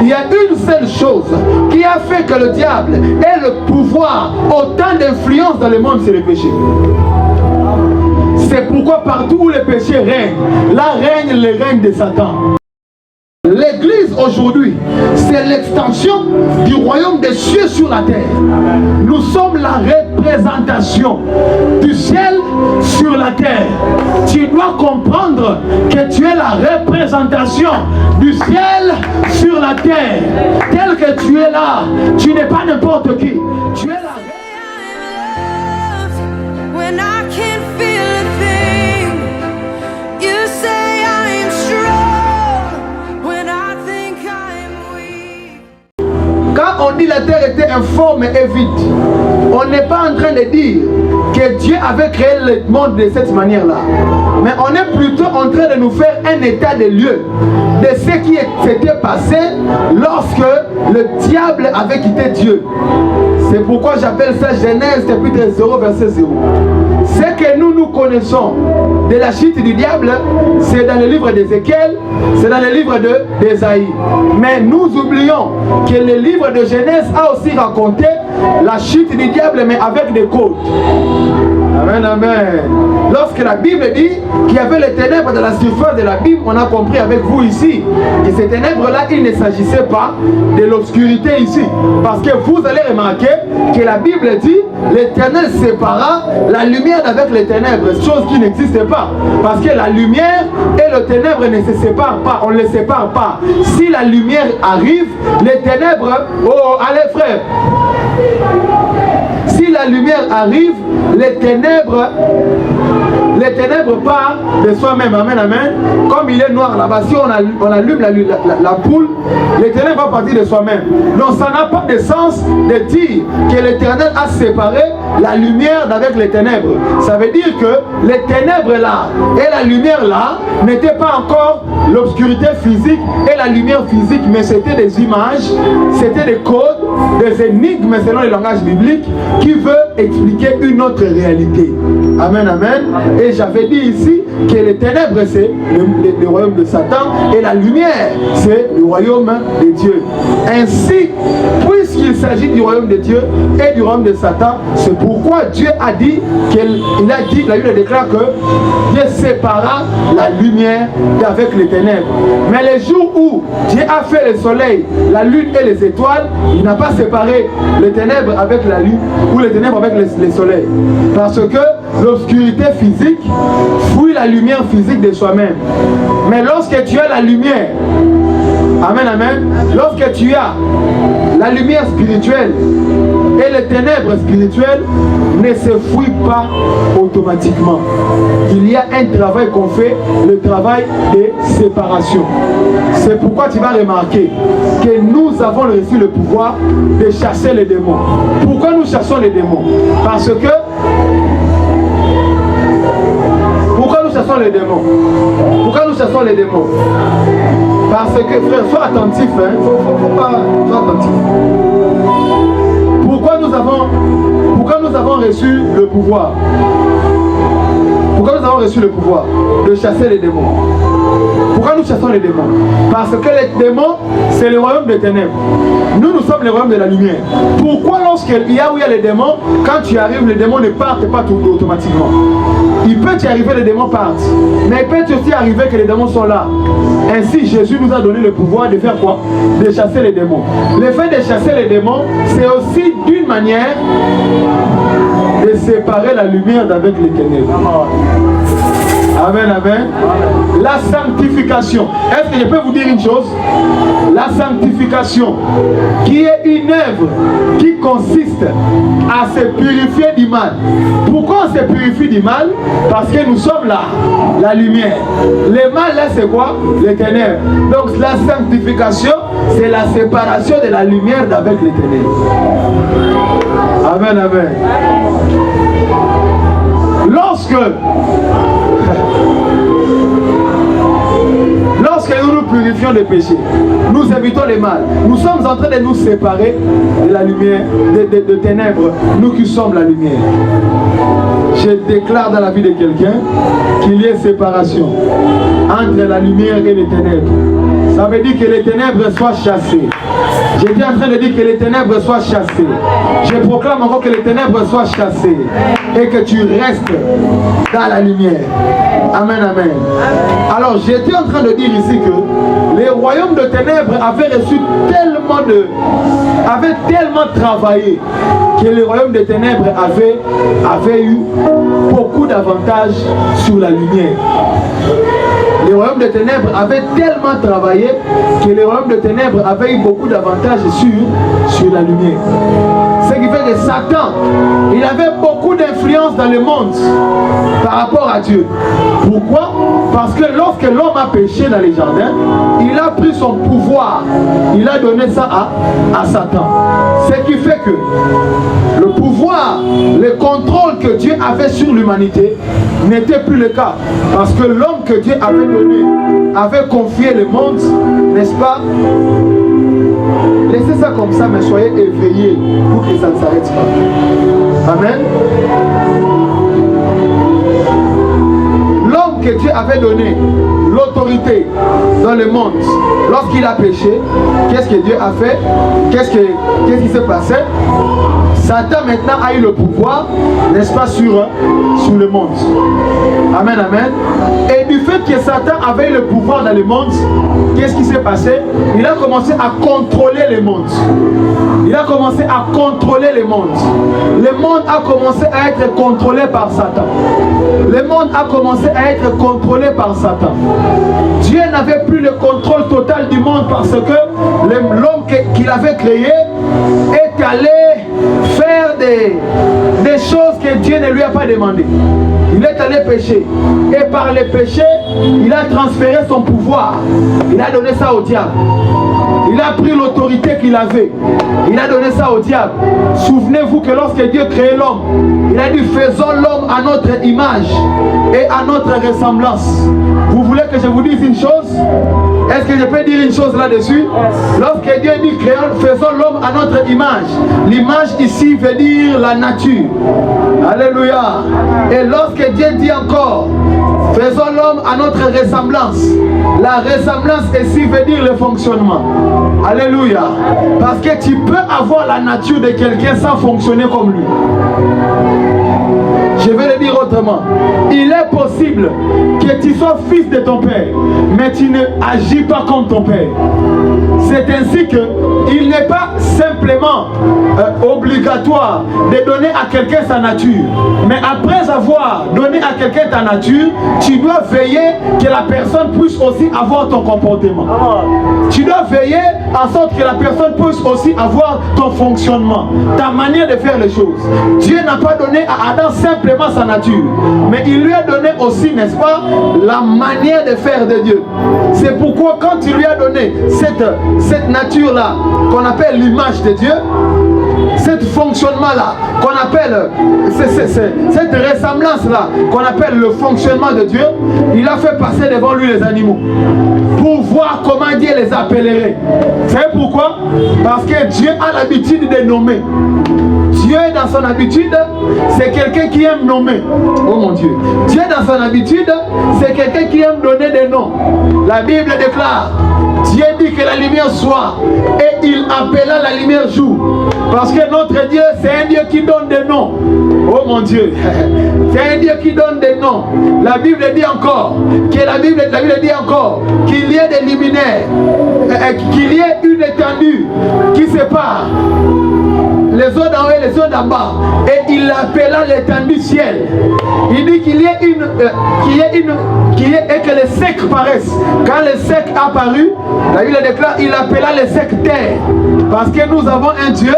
Il y a une seule chose qui a fait que le diable ait le pouvoir, autant d'influence dans le monde, c'est le péché. C'est pourquoi partout où le péché règne, là règne le règne de Satan. L'église aujourd'hui, c'est l'extension du royaume des cieux sur la terre. Nous sommes la représentation du ciel sur la terre. Tu dois comprendre que tu es la représentation du ciel sur la terre. Tel que tu es là, tu n'es pas n'importe qui. Tu es la Quand on dit la terre était informe et vide, on n'est pas en train de dire que Dieu avait créé le monde de cette manière-là. Mais on est plutôt en train de nous faire un état de lieu de ce qui s'était passé lorsque le diable avait quitté Dieu. C'est pourquoi j'appelle ça Genèse chapitre 0 verset 0. Ce que nous connaissons de la chute du diable, c'est dans le livre d'Ézéchiel, c'est dans le livre d'Ésaïe. Mais nous oublions que le livre de Genèse a aussi raconté la chute du diable, mais avec des côtes. Amen, amen. Lorsque la Bible dit qu'il y avait les ténèbres dans la surface de la Bible, on a compris avec vous ici que ces ténèbres-là, il ne s'agissait pas de l'obscurité ici. Parce que vous allez remarquer que la Bible dit l'Éternel sépara la lumière d'avec les ténèbres, chose qui n'existe pas. Parce que la lumière et le ténèbre ne se séparent pas, on ne les sépare pas. Si la lumière arrive, les ténèbres, oh, allez frère, si la lumière arrive, les ténèbres partent de soi-même. Amen, amen. Comme il est noir là-bas, si on allume la poule, les ténèbres vont partir de soi-même. Donc ça n'a pas de sens de dire que l'Éternel a séparé la lumière d'avec les ténèbres. Ça veut dire que les ténèbres là et la lumière là n'étaient pas encore l'obscurité physique et la lumière physique, mais c'était des images, c'était des codes, des énigmes selon le langage biblique qui veut expliquer une autre réalité. Amen, amen. Et j'avais dit ici que les ténèbres c'est le royaume de Satan et la lumière c'est le royaume de Dieu. Ainsi, puisqu'il s'agit du royaume de Dieu et du royaume de Satan, c'est pourquoi Dieu a dit la Bible déclare que Dieu sépara la lumière d'avec les ténèbres. Mais les jours où Dieu a fait le soleil, la lune et les étoiles, il n'a pas séparé les ténèbres avec la lune ou les ténèbres avec le soleil. Parce que l'obscurité physique fouille la lumière physique de soi-même. Mais lorsque tu as la lumière, amen, amen, lorsque tu as la lumière spirituelle et les ténèbres spirituelles ne se fouillent pas automatiquement. Il y a un travail qu'on fait, le travail de séparation. C'est pourquoi tu vas remarquer que nous avons reçu le pouvoir de chasser les démons. Pourquoi nous chassons les démons? Parce que pourquoi nous chassons les démons? Pourquoi nous chassons les démons? Parce que frère, sois attentif, hein? Faut pas, sois attentif. Pourquoi nous avons reçu le pouvoir? Pourquoi nous avons reçu le pouvoir de chasser les démons? Pourquoi nous chassons les démons? Parce que les démons, c'est le royaume des ténèbres. Nous sommes le royaume de la lumière. Pourquoi lorsqu'il y a les démons, quand tu arrives, les démons ne partent pas tout automatiquement? Il peut y arriver, les démons partent. Mais il peut aussi arriver que les démons sont là. Ainsi, Jésus nous a donné le pouvoir de faire quoi? De chasser les démons. Le fait de chasser les démons, c'est aussi d'une manière de séparer la lumière d'avec les ténèbres. Amen, amen. La sanctification. Est-ce que je peux vous dire une chose? La sanctification, qui est une œuvre qui consiste à se purifier du mal. Pourquoi on se purifie du mal? Parce que nous sommes là, la lumière. Le mal là, c'est quoi? Les ténèbres. Donc la sanctification, c'est la séparation de la lumière d'avec les ténèbres. Amen, amen. Lorsque nous nous purifions des péchés, nous évitons le mal. Nous sommes en train de nous séparer de la lumière, de ténèbres, nous qui sommes la lumière. Je déclare dans la vie de quelqu'un qu'il y ait séparation entre la lumière et les ténèbres. Ça veut dire que les ténèbres soient chassées. J'étais en train de dire que les ténèbres soient chassées. Je proclame encore que les ténèbres soient chassées. Et que tu restes dans la lumière. Amen, amen. Alors j'étais en train de dire ici que les royaumes de ténèbres avaient reçu avaient tellement travaillé que les royaumes de ténèbres avaient eu beaucoup d'avantages sur la lumière. Les royaumes de ténèbres avaient tellement travaillé que les royaumes de ténèbres avaient eu beaucoup d'avantages sur la lumière. Ce qui fait que Satan, il avait beaucoup d'influence dans le monde par rapport à Dieu. Pourquoi? Parce que lorsque l'homme a péché dans les jardins, il a pris son pouvoir, il a donné ça à Satan. Ce qui fait que le pouvoir, le contrôle que Dieu avait sur l'humanité n'était plus le cas. Parce que l'homme que Dieu avait donné, avait confié le monde, n'est-ce pas? Laissez ça comme ça, mais soyez éveillés pour que ça ne s'arrête pas. Amen. L'homme que Dieu avait donné l'autorité dans le monde, lorsqu'il a péché, qu'est-ce que Dieu a fait? Qu'est-ce qui s'est passé? Satan maintenant a eu le pouvoir, n'est-ce pas, sur le monde. Amen, amen. Et du fait que Satan avait eu le pouvoir dans le monde, qu'est-ce qui s'est passé? Il a commencé à contrôler le monde. Il a commencé à contrôler le monde. Le monde a commencé à être contrôlé par Satan. Le monde a commencé à être contrôlé par Satan. Dieu n'avait plus le contrôle total du monde parce que l'homme qu'il avait créé est allé faire des choses que Dieu ne lui a pas demandé. Il est allé pécher. Et par le péché, il a transféré son pouvoir. Il a donné ça au diable. Il a pris l'autorité qu'il avait. Il a donné ça au diable. Souvenez-vous que lorsque Dieu créait l'homme, il a dit faisons l'homme à notre image et à notre ressemblance. Vous voulez que je vous dise une chose? Est-ce que je peux dire une chose là-dessus? Lorsque Dieu dit faisons l'homme à notre image, l'image ici veut dire la nature. Alléluia. Et lorsque Dieu dit encore faisons l'homme à notre ressemblance, la ressemblance ici veut dire le fonctionnement. Alléluia. Parce que tu peux avoir la nature de quelqu'un sans fonctionner comme lui. Je vais le dire autrement. Il est possible que tu sois fils de ton père, mais tu ne agis pas comme ton père. C'est ainsi que il n'est pas simplement obligatoire de donner à quelqu'un sa nature. Mais après avoir donné à quelqu'un ta nature, tu dois veiller que la personne puisse aussi avoir ton comportement. Tu dois veiller en sorte que la personne puisse aussi avoir ton fonctionnement, ta manière de faire les choses. Dieu n'a pas donné à Adam simplement sa nature, mais il lui a donné aussi, n'est-ce pas, la manière de faire de Dieu. C'est pourquoi quand il lui a donné cette nature-là, qu'on appelle l'image de Dieu, cet fonctionnement-là, qu'on appelle, cette ressemblance-là, qu'on appelle le fonctionnement de Dieu, il a fait passer devant lui les animaux, pour voir comment Dieu les appellerait. Vous savez pourquoi? Parce que Dieu a l'habitude de nommer. Dieu, dans son habitude, c'est quelqu'un qui aime nommer. Oh mon Dieu. Dieu, dans son habitude, c'est quelqu'un qui aime donner des noms. La Bible déclare, Dieu dit que la lumière soit, et il appela la lumière jour. Parce que notre Dieu, c'est un Dieu qui donne des noms. Oh mon Dieu. C'est un Dieu qui donne des noms. La Bible dit encore, la Bible dit encore qu'il y ait des luminaires, qu'il y ait une étendue qui sépare les eaux d'en haut et les eaux d'en bas, et il appela l'étendue ciel. Il dit qu'il y ait et que les secs paraissent. Quand les secs apparus, la Bible déclare, il appela les secs terre. Parce que nous avons un Dieu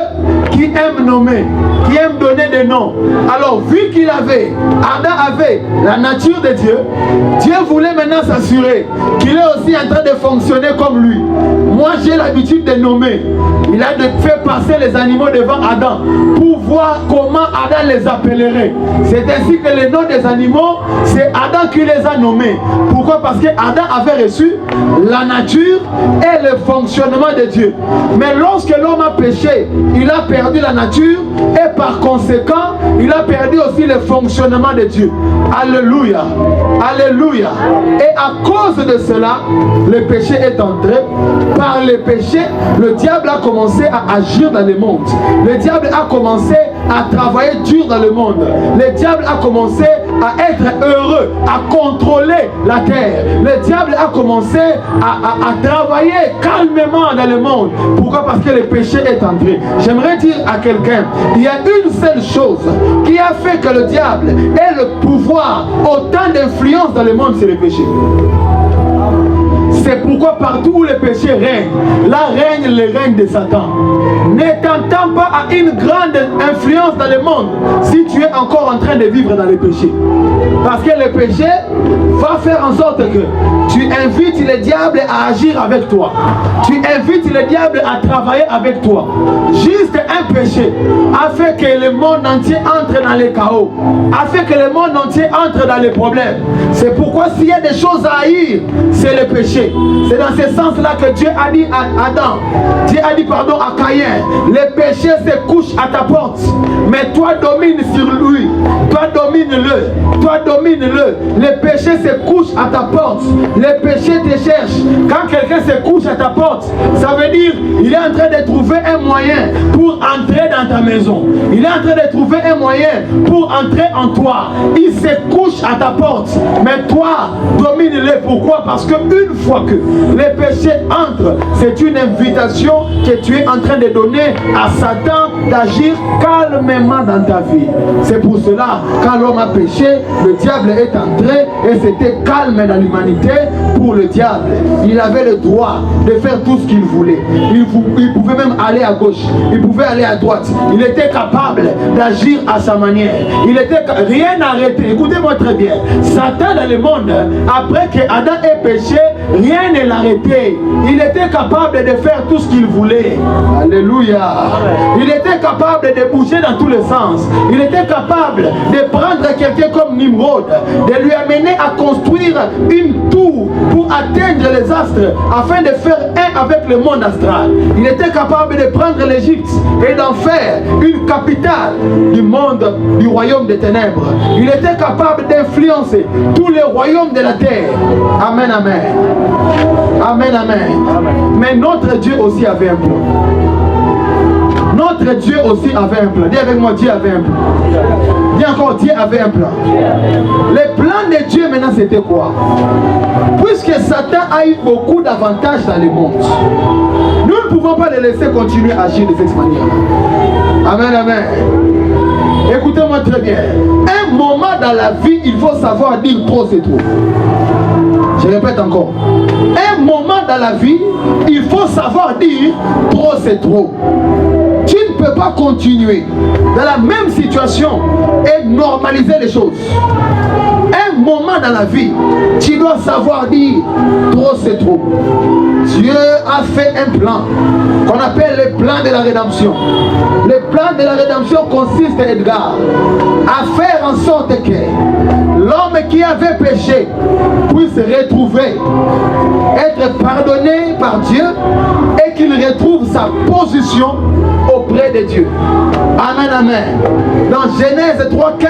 qui aime nommer, qui aime donner des noms. Alors, vu qu'il avait, Adam avait la nature de Dieu, Dieu voulait maintenant s'assurer qu'il est aussi en train de fonctionner comme lui. Moi, j'ai l'habitude de nommer. Il a fait passer les animaux devant Adam pour voir comment Adam les appellerait. C'est ainsi que les noms des animaux, c'est Adam qui les a nommés. Pourquoi? Parce que Adam avait reçu la nature et le fonctionnement de Dieu. Mais lorsque l'homme a péché, il a perdu la nature et par conséquent, il a perdu aussi le fonctionnement de Dieu. Alléluia. Alléluia. Et à cause de cela, le péché est entré. Par le péché, le diable a commencé à agir dans le monde. Le diable a commencé à travailler dur dans le monde. Le diable a commencé à être heureux, à contrôler la terre. Le diable a commencé à travailler calmement dans le monde. Pourquoi? Parce que le péché est entré. J'aimerais dire à quelqu'un, il y a une seule chose qui a fait que le diable ait le pouvoir, autant d'influence dans le monde, c'est le péché. C'est pourquoi partout où le péché règne, là règne le règne de Satan. Ne t'entends pas à une grande influence dans le monde si tu es encore en train de vivre dans le péché. Parce que le péché va faire en sorte que tu invites le diable à agir avec toi. Tu invites le diable à travailler avec toi. Juste un péché a fait que le monde entier entre dans le chaos, a fait que le monde entier entre dans les problèmes. C'est pourquoi s'il y a des choses à haïr, c'est le péché. C'est dans ce sens-là que Dieu a dit à Adam, Dieu a dit pardon à Caïn, le péché se couche à ta porte, mais toi domine sur lui, toi domine-le, toi domine-le. Le péché se couche à ta porte, le péché te cherche. Quand quelqu'un se couche à ta porte, ça veut dire il est en train de trouver un moyen pour entrer dans ta maison. Il est en train de trouver un moyen pour entrer en toi. Il se couche à ta porte, mais toi domine-le. Pourquoi? Parce qu'une fois que le péché entre, c'est une invitation que tu es en train de donner à Satan d'agir calmement dans ta vie. C'est pour cela, quand l'homme a péché, le diable est entré et c'était calme dans l'humanité. Pour le diable, il avait le droit de faire tout ce qu'il voulait. Il pouvait même aller à gauche, il pouvait aller à droite. Il était capable d'agir à sa manière. Il était rien arrêté. Écoutez-moi très bien. Satan dans le monde, après que Adam ait péché, rien ne l'arrêtait. Il était capable de faire tout ce qu'il voulait. Alléluia. Il était capable de bouger dans tous les sens. Il était capable de prendre quelqu'un comme Nimrod, de lui amener à construire une tour pour atteindre les astres afin de faire un avec le monde astral. Il était capable de prendre l'Égypte et d'en faire une capitale du monde, du royaume des ténèbres. Il était capable d'influencer tous les royaumes de la terre. Amen, amen. Amen, amen. Mais notre Dieu aussi avait un plan. Notre Dieu aussi avait un plan. Dis avec moi, Dieu avait un plan. Dis encore, Dieu avait un plan. Le plan de Dieu maintenant c'était quoi? Puisque Satan a eu beaucoup d'avantages dans le monde, nous ne pouvons pas le laisser continuer à agir de cette manière. Amen, amen. Écoutez-moi très bien. Un moment dans la vie, il faut savoir dire trop c'est trop. Je répète encore. Un moment dans la vie, il faut savoir dire trop c'est trop. Tu ne peux pas continuer dans la même situation et normaliser les choses. Un moment dans la vie, tu dois savoir dire trop c'est trop. Dieu a fait un plan qu'on appelle le plan de la rédemption. Le plan de la rédemption consiste, Edgar, à faire en sorte que l'homme qui avait péché puisse retrouver, être pardonné par Dieu et qu'il retrouve sa position auprès de Dieu. Amen, amen. Dans Genèse 3:15,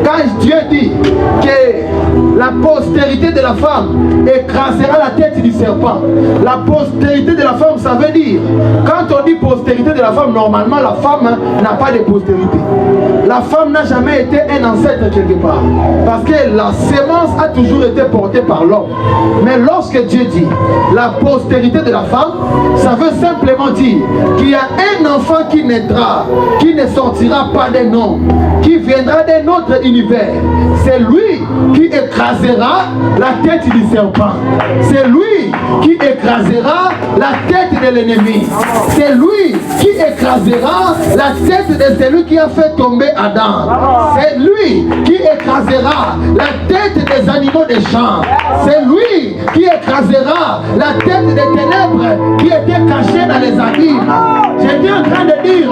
quand Dieu dit que la postérité de la femme écrasera la tête du serpent, la postérité de la femme, ça veut dire, quand on dit postérité de la femme, normalement la femme n'a pas de postérité. La femme n'a jamais été un ancêtre quelque part, parce que la sémence a toujours été portée par l'homme. Mais lorsque Dieu dit la postérité de la femme, ça veut simplement dire qu'il y a un enfant qui naîtra, qui ne sortira pas d'un homme, qui viendra d'un autre univers. C'est lui qui écrasera la tête du serpent. C'est lui qui écrasera la tête de l'ennemi. C'est lui qui écrasera la tête de celui qui a fait tomber Adam. C'est lui qui écrasera la tête des animaux des champs. C'est lui qui écrasera la tête des ténèbres qui étaient cachées dans les abîmes. Je J'étais en train de dire,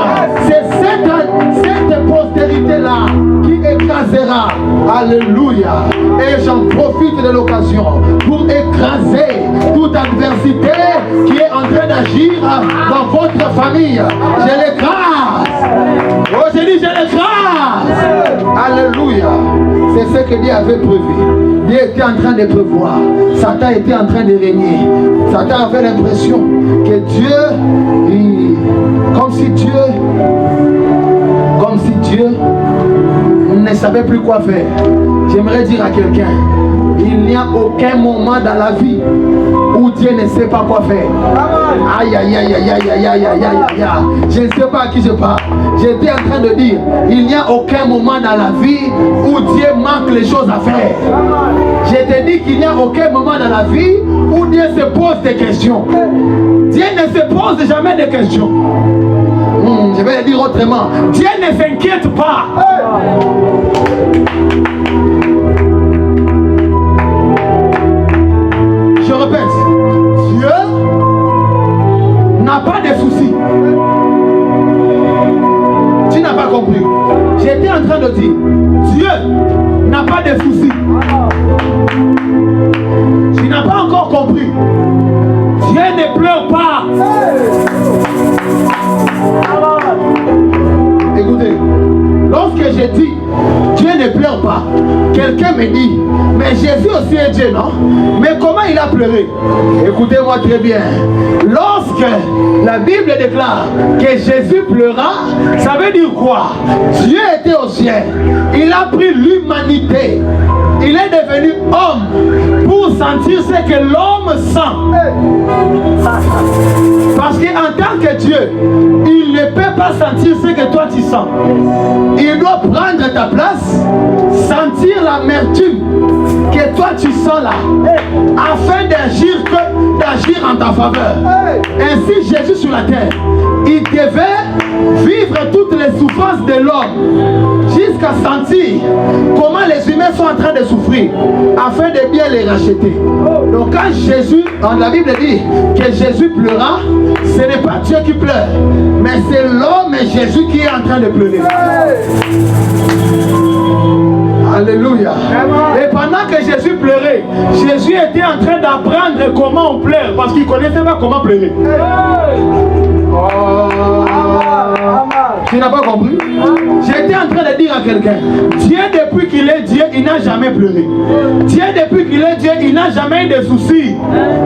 c'est cette postérité-là qui écrasera. Alléluia. Et j'en profite de l'occasion pour écraser toute adversité qui est en train d'agir dans votre famille. Je l'écrase. Oh, j'ai dit, je l'écrase. Alléluia. C'est ce que Dieu avait prévu. Dieu était en train de prévoir. Satan était en train de régner. Satan avait l'impression que Dieu, comme si Dieu ne savait plus quoi faire. J'aimerais dire à quelqu'un, il n'y a aucun moment dans la vie où Dieu ne sait pas quoi faire. Aïe, aïe, aïe, aïe, aïe, aïe, aïe, aïe, aïe, aïe. Je ne sais pas à qui je parle. J'étais en train de dire, il n'y a aucun moment dans la vie où Dieu manque les choses à faire. Je te dis qu'il n'y a aucun moment dans la vie où Dieu se pose des questions. Dieu ne se pose jamais de questions. Je vais le dire autrement. Dieu ne s'inquiète pas. Je répète, Dieu n'a pas de soucis. Tu n'as pas compris. J'étais en train de dire, Dieu n'a pas de soucis. Tu n'as pas encore compris. Dieu ne pleure pas. Écoutez, lorsque je dis Dieu ne pleure pas, quelqu'un me dit, mais Jésus aussi est Dieu, non? Mais comment il a pleuré? Écoutez-moi très bien. Lorsque la Bible déclare que Jésus pleura, ça veut dire quoi? Dieu était au ciel. Il a pris l'humanité. Il est devenu homme pour sentir ce que l'homme sent. Parce qu'en tant que Dieu, il ne peut pas sentir ce que toi tu sens. Il doit prendre ta place, sentir l'amertume que toi tu sens là, afin d'agir en ta faveur. Ainsi Jésus sur la terre, il devait vivre toutes les souffrances de l'homme jusqu'à sentir comment les humains sont en train de souffrir afin de bien les racheter. Donc quand Jésus, la Bible dit que Jésus pleura, ce n'est pas Dieu qui pleure, mais c'est l'homme et Jésus qui est en train de pleurer. Alléluia. Et pendant que Jésus pleurait, Jésus était en train d'apprendre comment on pleure, parce qu'il ne connaissait pas comment pleurer. Tu n'as pas compris? J'étais en train de dire à quelqu'un, Dieu depuis qu'il est Dieu, il n'a jamais pleuré. Dieu depuis qu'il est Dieu, il n'a jamais eu de soucis.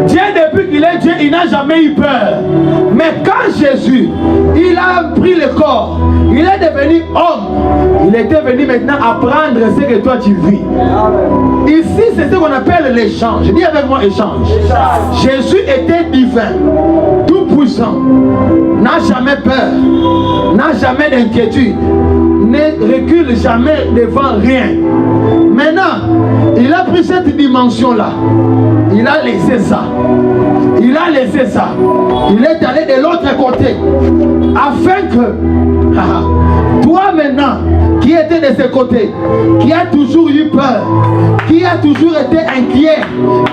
Dieu depuis qu'il est Dieu, il n'a jamais eu peur. Mais quand Jésus, il a pris le corps, il est devenu homme, il était venu maintenant apprendre ce que toi tu vis. Ici, c'est ce qu'on appelle l'échange. Dis avec moi échange. Jésus était divin, tout puissant, n'a jamais peur, n'a jamais d'inquiétude, ne recule jamais devant rien. Maintenant, il a pris cette dimension-là, il a laissé ça. Il a laissé ça. Il est allé de l'autre côté, afin que toi maintenant, qui était de ce côté, qui a toujours eu peur, qui a toujours été inquiet,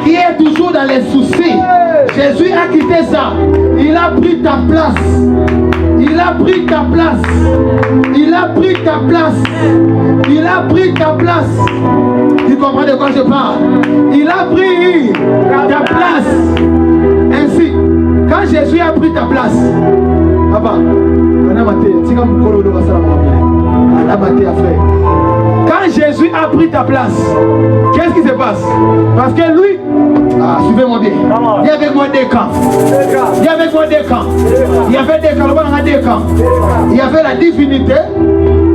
qui est toujours dans les soucis, Jésus a quitté ça. Il a pris ta place. Il a pris ta place. Il a pris ta place. Il a pris ta place. Tu comprends de quoi je parle? Il a pris ta place. Ainsi, quand Jésus a pris ta place, papa, quand Jésus a pris ta place, qu'est-ce qui se passe? Parce que lui, suivez-moi bien, il y avait moi deux camps. Il y avait moi deux camps. Il y avait deux camps. Il y avait la divinité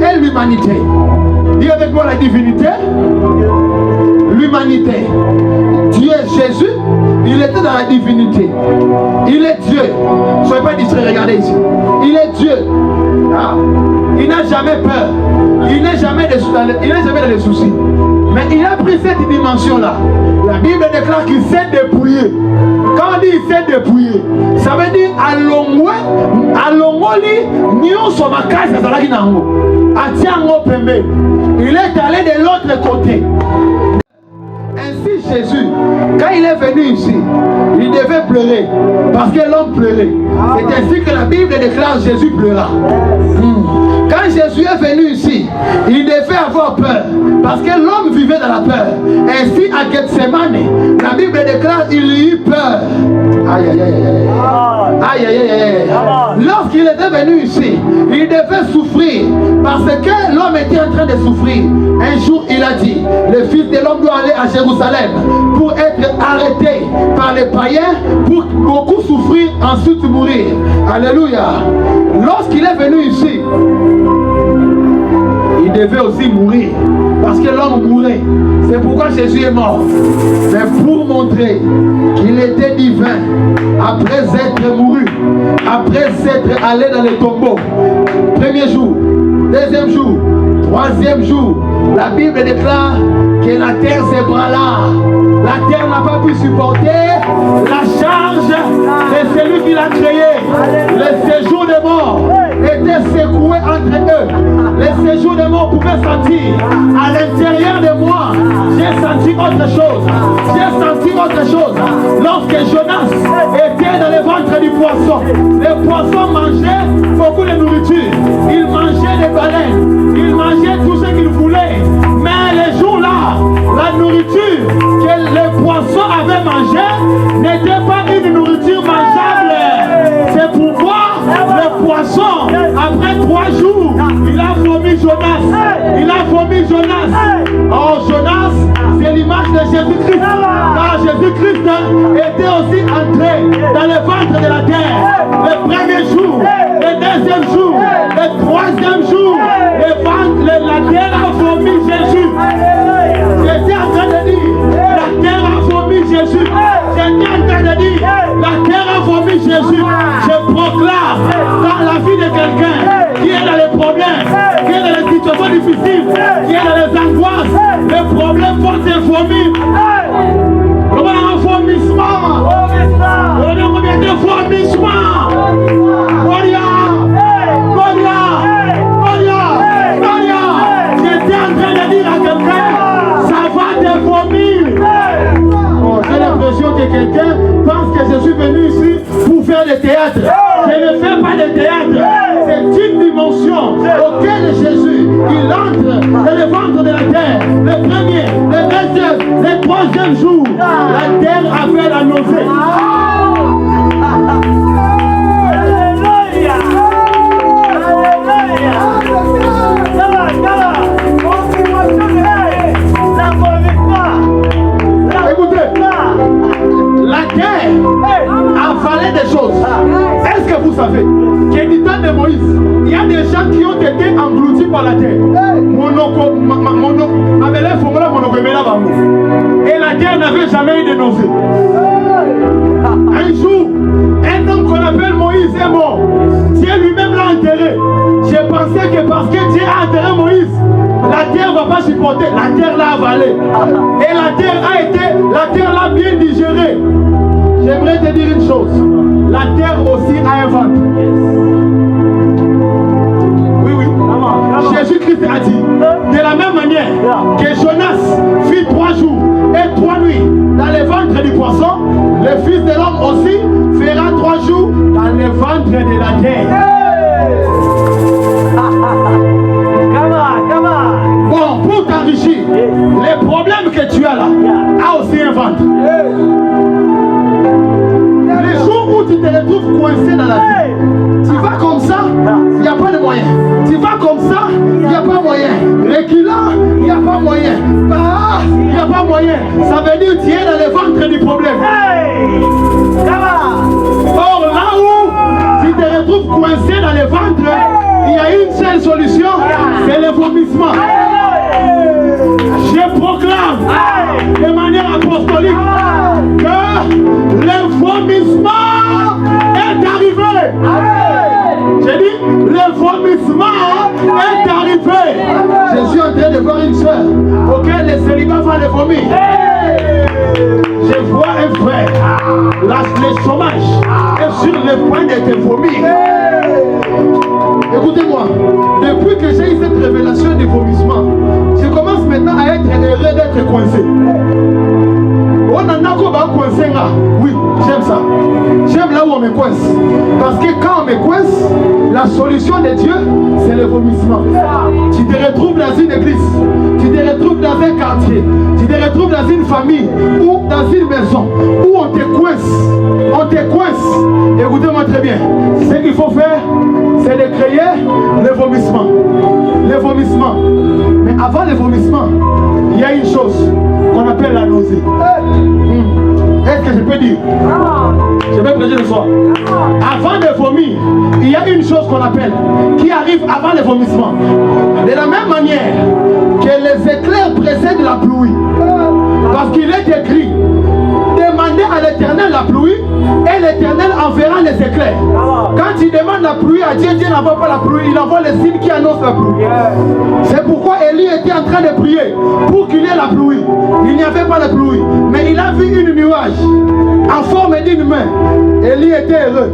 et l'humanité. Dis avec moi la divinité, l'humanité. Dieu, Jésus, il était dans la divinité. Il est Dieu. Ne soyez pas distrait, regardez ici. Il est Dieu. Il n'a jamais peur. Il n'est jamais dans les soucis. Mais il a pris cette dimension-là. La Bible déclare qu'il s'est dépouillé. Quand on dit il s'est dépouillé, ça veut dire il est allé de l'autre côté. Ainsi Jésus, quand il est venu ici, il devait pleurer parce que l'homme pleurait. C'est ainsi que la Bible déclare Jésus pleura. Quand Jésus est venu ici, il devait avoir peur parce que l'homme vivait dans la peur. Ainsi à Gethsemane, la Bible déclare il eut peur. Aïe aïe aïe aïe. Aïe aïe aïe aïe. Lorsqu'il était venu ici, il devait souffrir parce que l'homme était en train de souffrir. Un jour il a dit, le Fils de l'homme doit aller à Jérusalem pour être arrêté par les païens, pour beaucoup souffrir, ensuite mourir. Alléluia. Lorsqu'il est venu ici, il devait aussi mourir parce que l'homme mourait. C'est pourquoi Jésus est mort. Mais pour montrer qu'il était divin, après être mouru, après être allé dans le tombeau, premier jour, deuxième jour, troisième jour, la Bible déclare que la terre s'ébranla. La terre n'a pas pu supporter la charge de celui qui l'a créé. Le séjour des morts était secoué entre eux. Le séjour des morts pouvait sentir. À l'intérieur de moi, j'ai senti autre chose. J'ai senti autre chose. Lorsque Jonas était dans le ventre du poisson, le poisson mangeait beaucoup de nourriture. Il mangeait des baleines. Il mangeait tout ce qu'il voulait. Mais les jours-là, la nourriture que les poissons avaient mangée n'était pas une nourriture mangeable. C'est pourquoi le poisson, après 3 jours, il a vomi Jonas. Il a vomi Jonas. Oh, Jonas, c'est l'image de Jésus-Christ. Car Jésus-Christ était aussi entré dans le ventre de la terre. Le premier jour, le deuxième jour, le troisième jour, la terre a vomi Jésus. J'étais en train de dire, la terre a vomi Jésus. J'étais en train de dire, la terre a vomi Jésus. Je proclame dans la vie de quelqu'un qui est dans les problèmes, qui est dans les situations difficiles, qui est dans les angoisses, les problèmes vont se vomir. Comment un vomissement? Combien de vomissements? Gloria! Gloria! Gloria! Gloria! J'étais en train de dire à quelqu'un, ça va te vomir. Oh, j'ai l'impression que quelqu'un pense que je suis venu ici pour faire du théâtre. Je ne fais pas de théâtre. C'est une dimension auquel Jésus, il entre dans le ventre de la terre. Le premier, le deuxième, le troisième jour, la terre a fait la nausée. Écoutez, la terre avalait des choses. Est-ce que vous savez que du temps de Moïse, il y a des gens qui ont été engloutis par la terre. Et la terre n'avait jamais eu de nausée. Un jour, un homme qu'on appelle Moïse est mort. Dieu lui-même l'a enterré. J'ai pensé que parce que Dieu a enterré Moïse, la terre ne va pas supporter. La terre l'a avalé. Et la terre l'a bien digéré. J'aimerais te dire une chose. La terre aussi a un ventre. Oui, oui. Jésus-Christ a dit, de la même manière que Jonas fit 3 jours et 3 nuits dans le ventre du poisson, le Fils de l'homme aussi fera 3 jours dans le ventre de la terre. Bon, pour t'enrichir, les problèmes que tu as là a aussi un ventre. Les jours où tu te retrouves coincé dans la vie, tu vas comme ça, il n'y a pas de moyen. Tu vas comme ça, il n'y a pas moyen. Reculant, il n'y a pas moyen. Bah, il n'y a pas moyen. Ça veut dire que tu es dans le ventre du problème. Or, là où tu te retrouves coincé dans le ventre, il y a une seule solution, c'est le vomissement. Je proclame de manière apostolique que le vomissement est arrivé. J'ai dit, le vomissement est arrivé. Je suis en train de voir une soeur auquel le célibat va le vomir. Je vois un frère, le chômage est sur le point de te vomir. Écoutez-moi, depuis que j'ai eu cette révélation du vomissement, je commence maintenant à être heureux d'être coincé. Oui, j'aime ça. J'aime là où on me coince. Parce que quand on me coince, la solution de Dieu, c'est le vomissement. Tu te retrouves dans une église, tu te retrouves dans un quartier, tu te retrouves dans une famille ou dans une maison où on te coince. On te coince. Écoutez-moi très bien. Ce qu'il faut faire, c'est de créer le vomissement. Le vomissement. Mais avant le vomissement, il y a une chose qu'on appelle la nausée. Est-ce que je peux dire? Je vais prêcher le soir. Avant de vomir, il y a une chose qu'on appelle, qui arrive avant le vomissement. De la même manière que les éclairs précèdent la pluie. Parce qu'il est écrit, demandez à l'Éternel la pluie et l'Éternel enverra les éclairs. Quand il demande la pluie à Dieu, Dieu n'envoie pas la pluie, il envoie les signes qui annoncent la pluie. C'est pourquoi Élie était en train de prier pour qu'il y ait la pluie. Il n'y avait pas de pluie, mais il a vu une nuage en forme d'une main. Élie était heureux.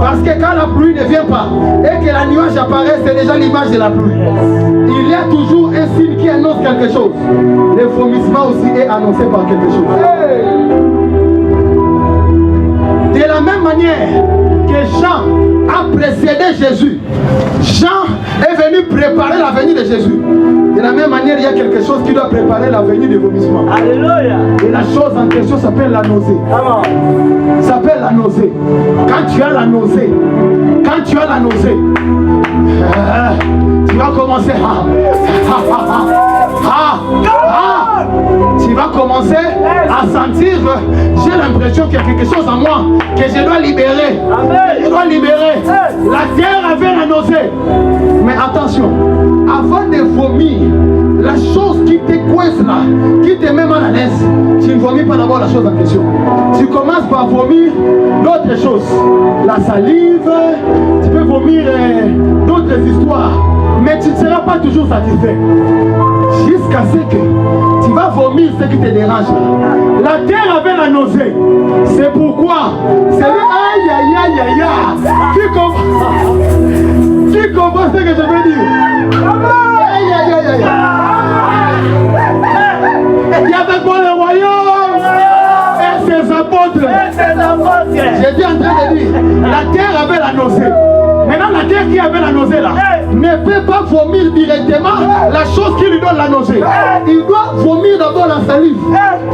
Parce que quand la pluie ne vient pas et que la nuage apparaît, c'est déjà l'image de la pluie. Il y a toujours un signe qui annonce quelque chose. Le vomissement aussi est annoncé par quelque chose. De la même manière que Jean a précédé Jésus, Jean est venu préparer la venue de Jésus. De la même manière, il y a quelque chose qui doit préparer la venue du vomissement. Alléluia. Et la chose en question s'appelle la nausée. Ça s'appelle la nausée. Quand tu as la nausée, tu vas commencer tu vas commencer à sentir, j'ai l'impression qu'il y a quelque chose en moi que je dois libérer. Je dois libérer. La terre avait la nausée. Mais attention, avant de vomir, la chose qui te coince là, qui te met mal à l'aise, tu ne vomis pas d'abord la chose en question. Tu commences par vomir d'autres choses. La salive, tu peux vomir d'autres histoires. Mais tu ne seras pas toujours satisfait. Jusqu'à ce que tu vas vomir ce qui te dérange. La terre avait la nausée. C'est pourquoi c'est le aïe aïe aïe aïe aïe. Tu comprends ce que je veux dire? Aïe aïe aïe aïe. Il y avait quoi le royaume et ses apôtres. J'étais en train de dire, la terre avait la nausée. Maintenant, la terre qui avait la nausée là ne peut pas vomir directement la chose qui lui donne la nausée. Il doit vomir d'abord la salive,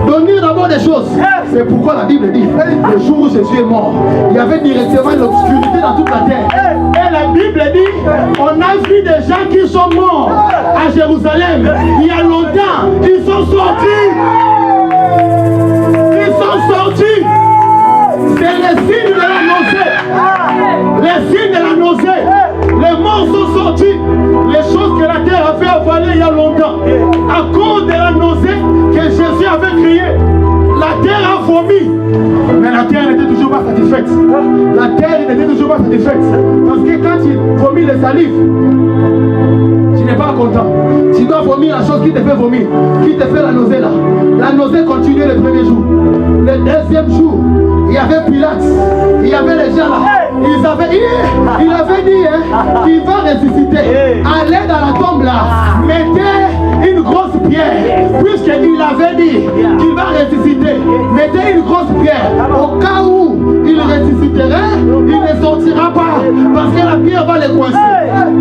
donner d'abord des choses. C'est pourquoi la Bible dit, le jour où Jésus est mort, il y avait directement l'obscurité dans toute la terre. Et la Bible dit, on a vu des gens qui sont morts à Jérusalem il y a longtemps. Ils sont sortis. Ils sont sortis. C'est le signe de la nausée. Les signes de la nausée. Les morts sont sortis. Les choses que la terre a fait avaler il y a longtemps. À cause de la nausée que Jésus avait créée. La terre a vomi. Mais la terre n'était toujours pas satisfaite. La terre n'était toujours pas satisfaite. Parce que quand tu vomis les salives, tu n'es pas content. Tu dois vomir la chose qui te fait vomir. Qui te fait la nausée là. La nausée continuait le premier jour. Le deuxième jour, il y avait Pilate. Il y avait les gens là. Il avait dit qu'il va ressusciter. Allez dans la tombe là. Mettez une grosse pierre. Puisqu'il avait dit qu'il va ressusciter. Mettez une grosse pierre. Au cas où il ressusciterait, il ne sortira pas. Parce que la pierre va les coincer.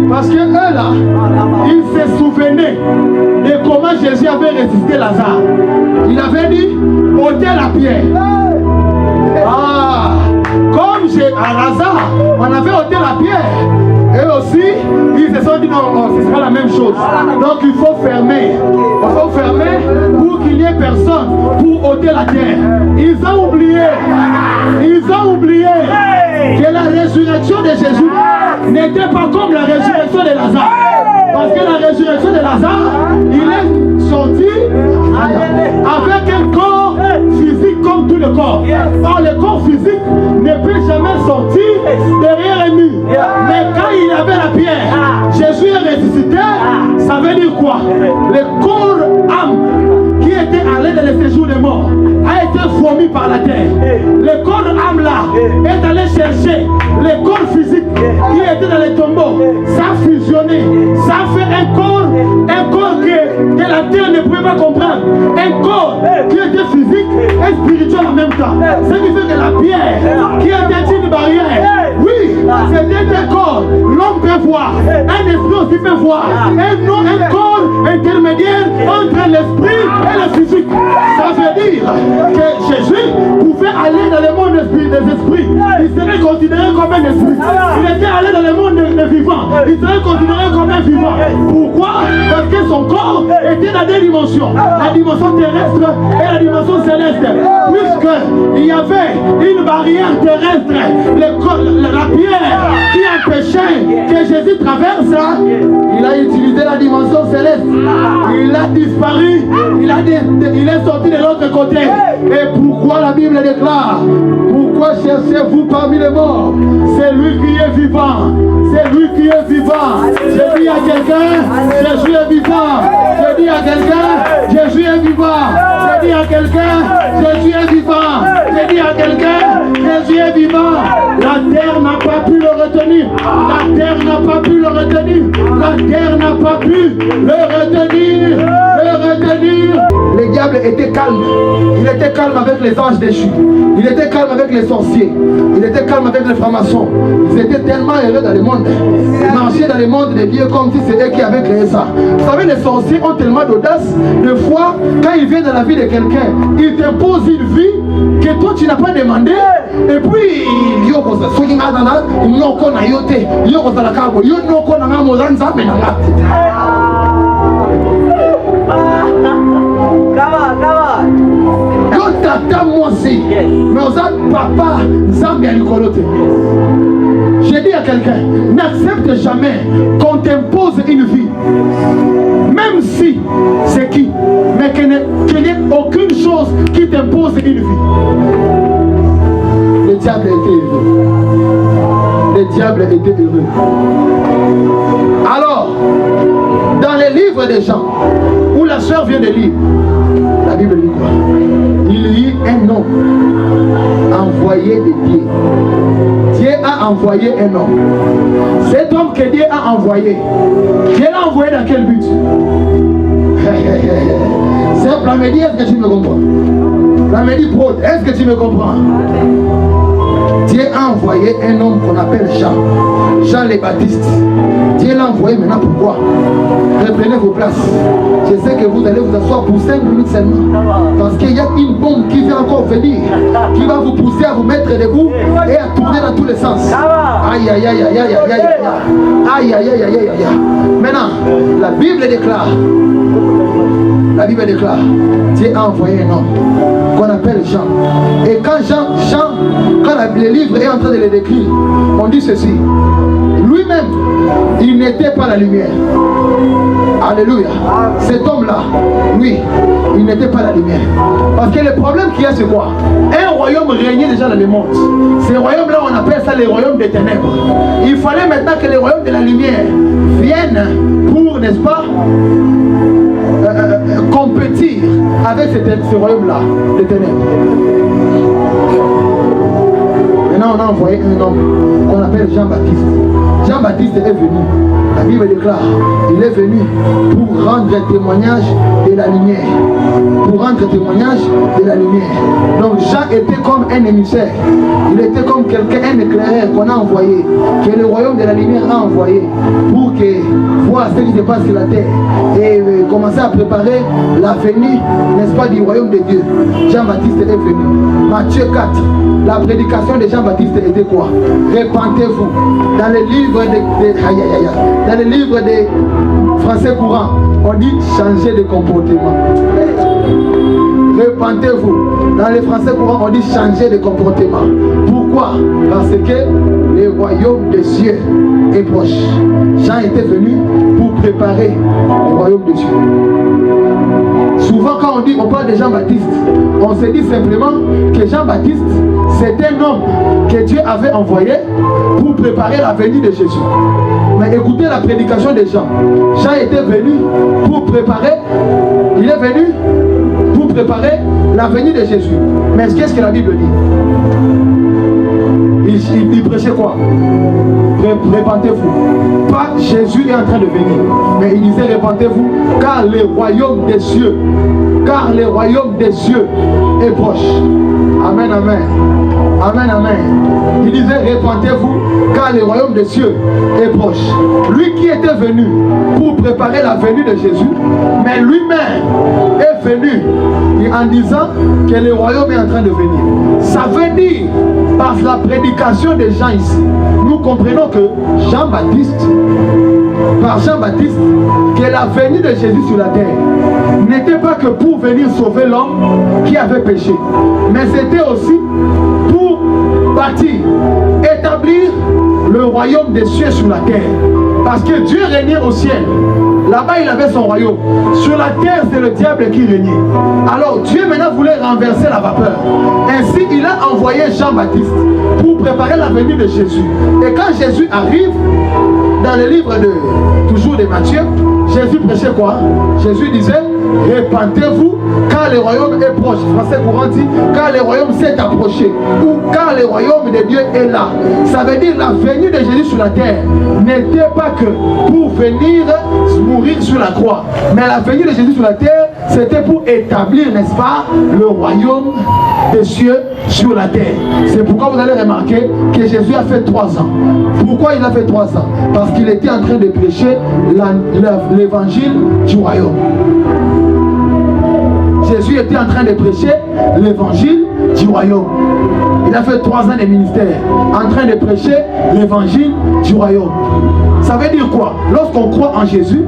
Parce que eux là, ils se souvenaient de comment Jésus avait ressuscité Lazare. Il avait dit, ôtez la pierre. Comme à Lazare, on avait ôté la pierre. Et aussi, ils se sont dit non, ce sera la même chose. Donc il faut fermer. Il faut fermer pour qu'il n'y ait personne pour ôter la terre. Ils ont oublié que la résurrection de Jésus n'était pas comme la résurrection de Lazare. Parce que la résurrection de Lazare, il est sorti avec un corps physique comme tout le corps. Or le corps physique ne peut jamais sortir derrière un mur. Mais quand il avait la pierre, Jésus est ressuscité. Ça veut dire quoi? Le corps âme qui était à l'aide de séjour des morts a été vomi par la terre. Le corps âme là est allé chercher le corps physique qui était dans les tombeaux. Ça a fusionné. Ça a fait un corps que la terre ne pouvait pas comprendre. Un corps qui était physique et spirituel en même temps. Ce qui fait que la pierre, qui était une barrière, oui, c'était un corps. L'homme peut voir, un esprit aussi peut voir. Un corps intermédiaire entre l'esprit et le physique. Ça veut dire que Jésus pouvait aller dans le monde des esprits. Il serait considéré comme un esprit. Il était allé dans le monde des vivants. Il serait considéré comme un vivant. Pourquoi? Parce que son corps était dans deux dimensions. La dimension terrestre et la dimension céleste. Puisqu'il y avait une barrière terrestre, la pierre qui empêchait que Jésus traverse, il a utilisé la dimension céleste. Il a disparu. Il est sorti de l'autre côté. Et pourquoi la Bible déclare? Pourquoi cherchez-vous parmi les morts? C'est lui qui est vivant. C'est lui qui est vivant. Je dis à quelqu'un, Jésus est vivant. Je dis à quelqu'un, Jésus est vivant. Je dis à quelqu'un, Jésus est vivant. Je dis à quelqu'un, Jésus est vivant. La terre n'a pas pu le retenir. La terre n'a pas pu le retenir. La terre n'a pas pu le retenir. Le diable était calme. Il était calme avec les anges déchus. Il était calme avec les sorciers. Il était calme avec les francs-maçons. Ils étaient tellement heureux dans le monde. Ils marchaient dans le monde des dieux comme si c'est eux qui avaient créé ça. Vous savez, les sorciers ont tellement d'audace. Des fois, quand ils viennent dans la vie de quelqu'un, ils t'imposent une vie que toi tu n'as pas demandé. Et puis, tata moi aussi, mais aux autres papa, Zambia Nicolote. J'ai dit à quelqu'un, n'accepte jamais qu'on t'impose une vie, même si c'est qui, mais qu'il n'y ait aucune chose qui t'impose une vie. Le diable était heureux. Le diable était heureux. Alors, dans les livres des gens, où la sœur vient de lire, la Bible dit quoi? Il y a un homme envoyé de Dieu. Dieu a envoyé un homme. Cet homme que Dieu a envoyé, Dieu l'a envoyé dans quel but? C'est la me dit, est-ce que tu me comprends? La me dit, Paul, est-ce que tu me comprends? Dieu a envoyé un homme qu'on appelle Jean. Jean le Baptiste. Dieu l'a envoyé maintenant pourquoi? Reprenez vos places. Je sais que vous allez vous asseoir pour 5 minutes seulement. Parce qu'il y a une bombe qui vient encore venir. Qui va vous pousser à vous mettre debout et à tourner dans tous les sens. Aïe aïe aïe aïe aïe aïe aïe aïe aïe aïe aïe aïe aïe. Maintenant, la Bible déclare. La Bible déclare, Dieu a envoyé un homme qu'on appelle Jean. Et quand Jean, quand le livre est en train de le décrire, on dit ceci. Lui-même, il n'était pas la lumière. Alléluia. Cet homme-là, lui, il n'était pas la lumière. Parce que le problème qu'il y a, c'est quoi? Un royaume régnait déjà dans le monde. Ces royaumes-là, on appelle ça les royaumes des ténèbres. Il fallait maintenant que les royaumes de la lumière viennent pour, n'est-ce pas, compétir avec ce royaume-là, les ténèbres. Maintenant, on a envoyé un homme qu'on appelle Jean-Baptiste. Jean-Baptiste est venu. La Bible déclare, il est venu pour rendre témoignage de la lumière. Pour rendre témoignage de la lumière. Donc Jean était comme un émissaire. Il était comme quelqu'un, un éclaireur qu'on a envoyé, que le royaume de la lumière a envoyé pour que voir ce qui se passe sur la terre et commencer à préparer la venue, n'est-ce pas, du royaume de Dieu. Jean-Baptiste est venu. Matthieu 4, la prédication de Jean-Baptiste était quoi? Repentez-vous. Dans le livre dans le livre des français courants, on dit changer de comportement. Repentez-vous. Dans les français courants, on dit changer de comportement. Pourquoi? Parce que le royaume des cieux est proche. Jean était venu pour préparer le royaume des cieux. Souvent quand on parle de Jean-Baptiste, on se dit simplement que Jean-Baptiste, c'est un homme que Dieu avait envoyé pour préparer la venue de Jésus. Mais écoutez la prédication de Jean. Jean était venu pour préparer, il est venu pour préparer la venue de Jésus. Mais qu'est-ce que la Bible dit? Il prêchait quoi? Repentez-vous. Pas Jésus est en train de venir, mais il disait repentez-vous, car le royaume des cieux est proche. Amen, amen. Amen, amen. Il disait, répentez-vous, car le royaume des cieux est proche. Lui qui était venu pour préparer la venue de Jésus, mais lui-même est venu en disant que le royaume est en train de venir. Ça veut dire, par la prédication des gens ici, nous comprenons que Jean-Baptiste, par Jean-Baptiste, que la venue de Jésus sur la terre n'était pas que pour venir sauver l'homme qui avait péché, mais c'était aussi pour bâtir, établir le royaume des cieux sur la terre. Parce que Dieu régnait au ciel. Là-bas, il avait son royaume. Sur la terre, c'est le diable qui régnait. Alors, Dieu maintenant voulait renverser la vapeur. Ainsi, il a envoyé Jean-Baptiste pour préparer la venue de Jésus. Et quand Jésus arrive, dans le livre toujours de Matthieu, Jésus prêchait quoi? Jésus disait, répentez-vous car le royaume est proche. Français courant dit, car le royaume s'est approché. Ou car le royaume de Dieu est là. Ça veut dire la venue de Jésus sur la terre n'était pas que pour venir mourir sur la croix. Mais la venue de Jésus sur la terre, c'était pour établir, n'est-ce pas, le royaume des cieux sur la terre. C'est pourquoi vous allez remarquer que Jésus a fait 3 ans. Pourquoi il a fait 3 ans? Parce qu'il était en train de prêcher l'évangile du royaume. Jésus était en train de prêcher l'évangile du royaume. Il a fait 3 ans de ministère en train de prêcher l'évangile du royaume. Ça veut dire quoi? Lorsqu'on croit en Jésus,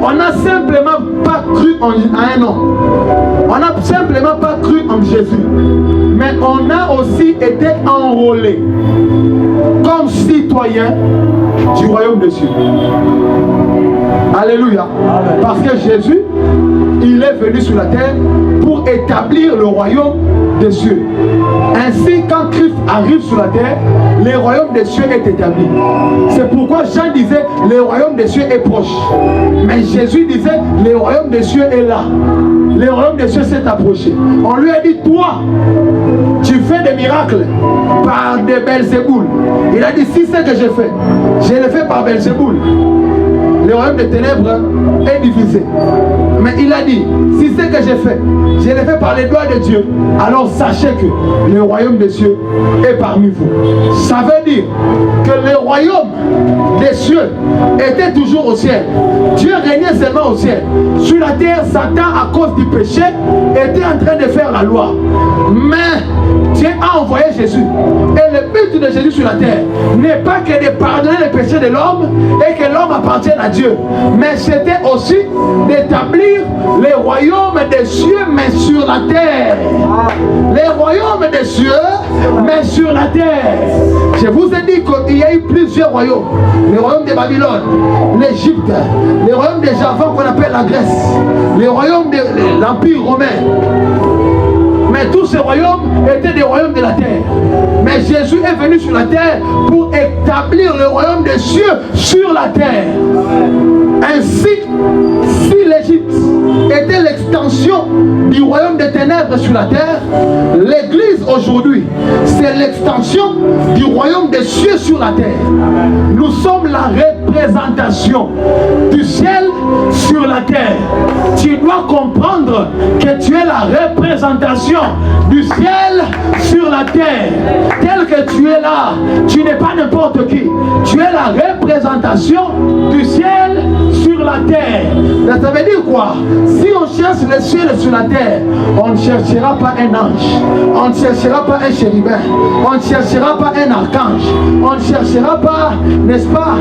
on n'a simplement pas cru en un homme. On n'a simplement pas cru en Jésus. Mais on a aussi été enrôlé comme citoyen du royaume des cieux. Alléluia. Parce que Jésus, il est venu sur la terre pour établir le royaume des cieux. Ainsi, quand Christ arrive sur la terre, le royaume des cieux est établi. C'est pourquoi Jean disait, le royaume des cieux est proche. Mais Jésus disait, le royaume des cieux est là. Le royaume des cieux s'est approché. On lui a dit, toi, tu fais des miracles par des Belzéboul. Il a dit, si c'est que je fais, je le fais par Belzéboul. Le royaume des ténèbres est divisé. Mais il a dit, si c'est que j'ai fait, je l'ai fait par les doigts de Dieu, alors sachez que le royaume des cieux est parmi vous. Ça veut dire que le royaume des cieux était toujours au ciel. Dieu régnait seulement au ciel. Sur la terre, Satan, à cause du péché, était en train de faire la loi. Mais Dieu a envoyé Jésus. Et le but de Jésus sur la terre n'est pas que de pardonner les péchés de l'homme et que l'homme appartienne à Dieu. Mais c'était aussi d'établir les royaumes des cieux, mais sur la terre. Les royaumes des cieux, mais sur la terre. Je vous ai dit qu'il y a eu plusieurs royaumes. Le royaume de Babylone, l'Égypte, le royaume des Javans qu'on appelle la Grèce, le royaume de l'Empire romain. Mais tous ces royaumes étaient des royaumes de la terre. Mais Jésus est venu sur la terre pour établir le royaume des cieux sur la terre. Ainsi, si l'Égypte était l'extension du royaume des ténèbres sur la terre, l'Église aujourd'hui, c'est l'extension du royaume des cieux sur la terre. Nous sommes la représentation du ciel sur la terre. Tu dois comprendre que tu es la représentation du ciel sur la terre. Tel que tu es là, tu n'es pas n'importe qui. Tu es la représentation du ciel sur la terre. Ça veut dire quoi? Si on cherche le ciel sur la terre, on ne cherchera pas un ange, on ne cherchera pas un chérubin, on ne cherchera pas un archange, on ne cherchera pas, n'est-ce pas,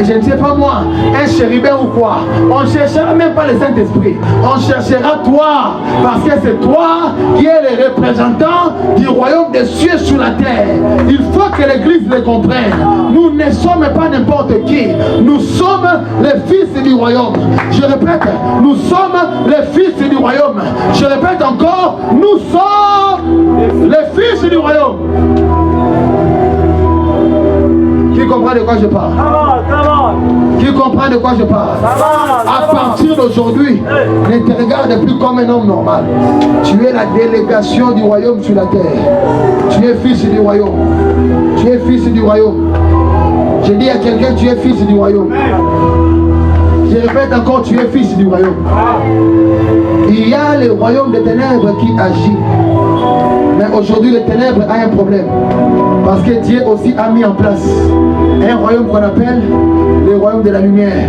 je ne sais pas moi, un chérubin ou quoi. On ne cherchera même pas le Saint-Esprit. On cherchera toi, parce que c'est toi qui es le représentant du royaume des cieux sur la terre. Il faut que l'Église le comprenne. Nous ne sommes pas n'importe qui. Nous sommes les fils du royaume. Je répète, nous sommes les fils du royaume. Je répète encore, nous sommes les fils du royaume. Qui comprend de quoi je parle? Qui comprend de quoi je parle? À partir d'aujourd'hui, ne te regarde plus comme un homme normal. Tu es la délégation du royaume sur la terre. Tu es fils du royaume. Tu es fils du royaume. Je dis à quelqu'un, tu es fils du royaume. Je répète encore, tu es fils du royaume. Il y a le royaume des ténèbres qui agit. Mais aujourd'hui, les ténèbres a un problème. Parce que Dieu aussi a mis en place un royaume qu'on appelle le royaume de la lumière.